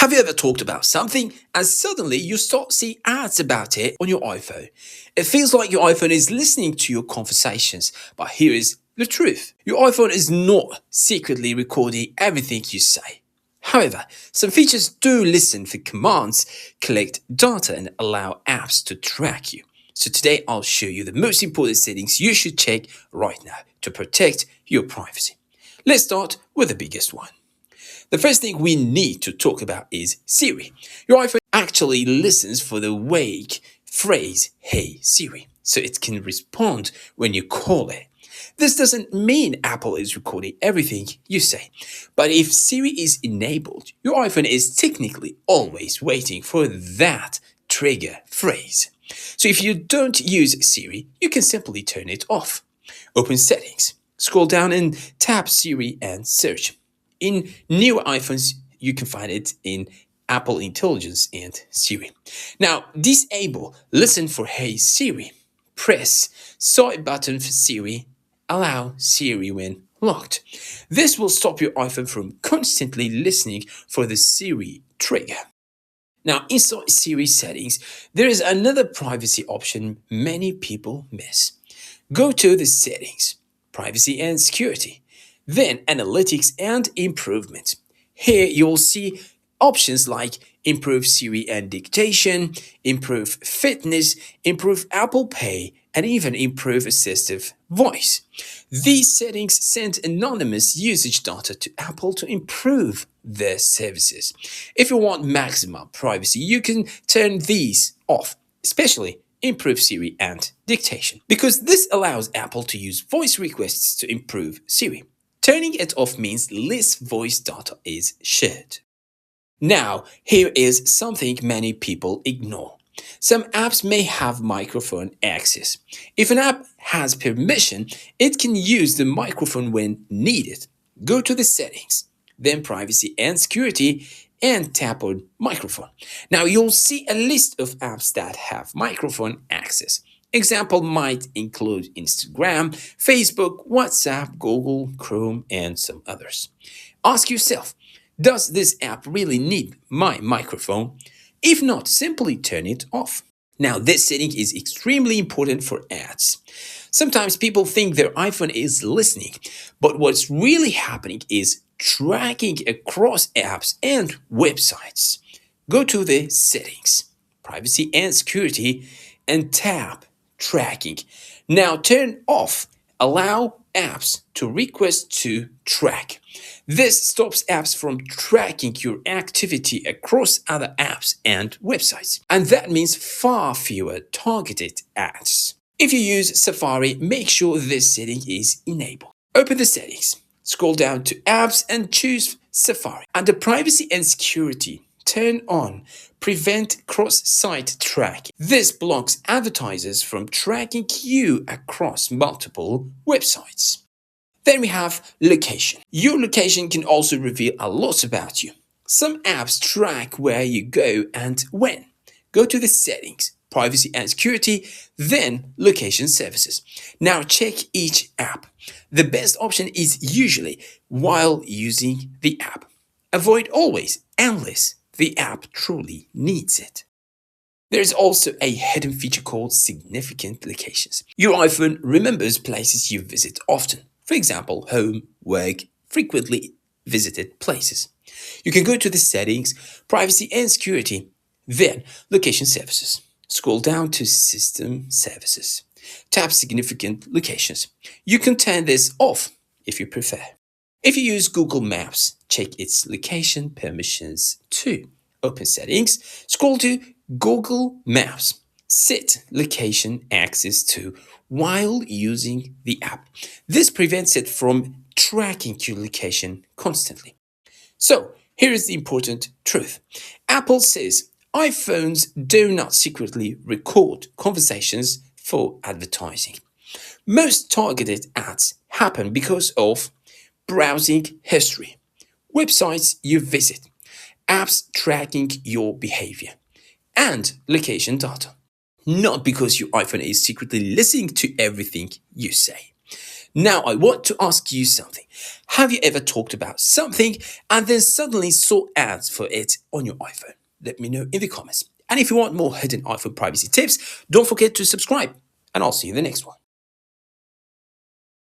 Have you ever talked about something and suddenly you start seeing ads about it on your iPhone? It feels like your iPhone is listening to your conversations, but here is the truth. Your iPhone is not secretly recording everything you say. However, some features do listen for commands, collect data, and allow apps to track you. So today I'll show you the most important settings you should check right now to protect your privacy. Let's start with the biggest one. The first thing we need to talk about is Siri. Your iPhone actually listens for the vague phrase, "Hey Siri," so it can respond when you call it. This doesn't mean Apple is recording everything you say, but if Siri is enabled, your iPhone is technically always waiting for that trigger phrase. So if you don't use Siri, you can simply turn it off. Open Settings, scroll down and tap Siri and search. In newer iPhones, you can find it in Apple Intelligence and Siri. Now, disable Listen for Hey Siri. Press Side button for Siri. Allow Siri when locked. This will stop your iPhone from constantly listening for the Siri trigger. Now, inside Siri settings, there is another privacy option many people miss. Go to the Settings, Privacy and Security, then Analytics and Improvement. Here you'll see options like Improve Siri and Dictation, Improve Fitness, Improve Apple Pay, and even Improve Assistive Voice. These settings send anonymous usage data to Apple to improve their services. If you want maximum privacy, you can turn these off, especially Improve Siri and Dictation, because this allows Apple to use voice requests to improve Siri. Turning it off means less voice data is shared. Now, here is something many people ignore. Some apps may have microphone access. If an app has permission, it can use the microphone when needed. Go to the Settings, then Privacy and Security, and tap on Microphone. Now you'll see a list of apps that have microphone access. Example might include Instagram, Facebook, WhatsApp, Google, Chrome, and some others. Ask yourself, does this app really need my microphone? If not, simply turn it off. Now, this setting is extremely important for ads. Sometimes people think their iPhone is listening, but what's really happening is tracking across apps and websites. Go to the Settings, Privacy and Security, and tap Tracking. Now turn off Allow apps to request to track. This stops apps from tracking your activity across other apps and websites. And that means far fewer targeted ads. If you use Safari, make sure this setting is enabled. Open the settings, scroll down to Apps and choose Safari. Under Privacy and Security, turn on Prevent Cross-Site Tracking. This blocks advertisers from tracking you across multiple websites. Then we have Location. Your location can also reveal a lot about you. Some apps track where you go and when. Go to the Settings, Privacy and Security, then Location Services. Now check each app. The best option is usually while using the app. Avoid always unless the app truly needs it. There is also a hidden feature called Significant Locations. Your iPhone remembers places you visit often. For example, home, work, frequently visited places. You can go to the Settings, Privacy and Security, then Location Services. Scroll down to System Services. Tap Significant Locations. You can turn this off if you prefer. If you use Google Maps, check its location permissions too. Open Settings, scroll to Google Maps. Set location access to while using the app. This prevents it from tracking your location constantly. So, here is the important truth. Apple says iPhones do not secretly record conversations for advertising. Most targeted ads happen because of browsing history, websites you visit, apps tracking your behavior, and location data. Not because your iPhone is secretly listening to everything you say. Now, I want to ask you something. Have you ever talked about something and then suddenly saw ads for it on your iPhone? Let me know in the comments. And if you want more hidden iPhone privacy tips, don't forget to subscribe, and I'll see you in the next one.